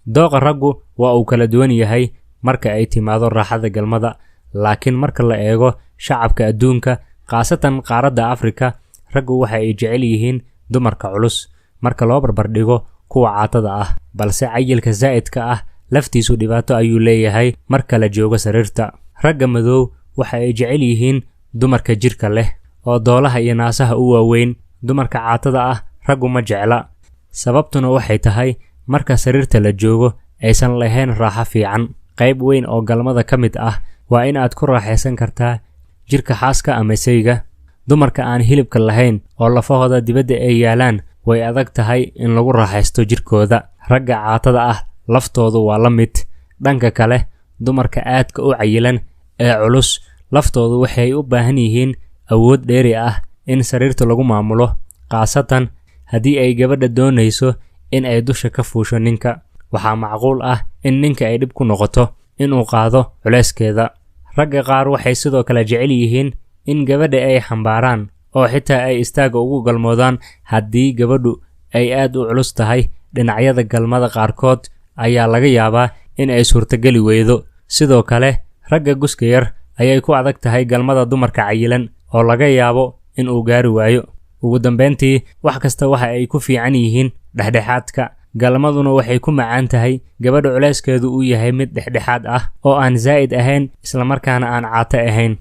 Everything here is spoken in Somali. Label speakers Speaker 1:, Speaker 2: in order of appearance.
Speaker 1: dooqa raggu waa uu kala duwan yahay marka ay timaado raaxada galmada, laakiin marka la eego shacabka adduunka, khaasatan qaaradda Afrika, raggu waxa ay jecel yihiin dumarka culus marka loo barbardhigo kuwa caatada ah, balse cayilka zaa'idka ah laftiisu dhibaato ayuu leeyahay marka la joogo sariirta. Ragga madow waxa ay jecel yihiin dumarka jirka leh oo doolaha iyo naasaha u waaweyn. Dumarka caatada ah raggu ma jecla, sababtuna waxay tahay marka sariirta la joogo aysan lahayn raaxo fiican. Qayb weyn oo galmada ka mid ah waa in aad ku raaxaysan kartaa jirka xaaska ama sayga. Dumarka aan hilibka lahayn oo lafahooda dibadda ay yaalaan way adag tahay in lagu raaxaysto jirkooda. Ragga caatada ah laftoodu waa la mid. Dhanka kale, dumarka aadka u cayilan ee culus laftoodu waxay u baahan yihiin awood dheeri ah in sariirta lagu maamulo, khaasatan haddii ay gabadha doonayso in ay dusha ka fuusho ninka. Waxaa macquul ah in ninka ay dhib ku noqoto inuu qaado culeyskeeda. Ragga qaar waxay sidoo kale jecel yihiin in gabadha ay xambaaraan oo xitaa ay istaaga ugu galmoodaan haddii gabadhu ay aad u culus tahay. Dhinacyada galmada qaarkood ayaa laga yaabaa in ay suurtageli weydo. Sidoo kale, ragga guska yar ayay ku adag tahay galmada dumarka cayilan oo laga yaabo in uu gaari waayo. Ugu dambeyntii, wax kasta waxa ay ku fiican yihiin dhexdhexaadka. Galmaduna waxay ku macaan tahay gabadha culeyskeedu uu yahay mid dhexdhexaad ah oo aan zaa'id ahayn isla markaana aan caato ahayn.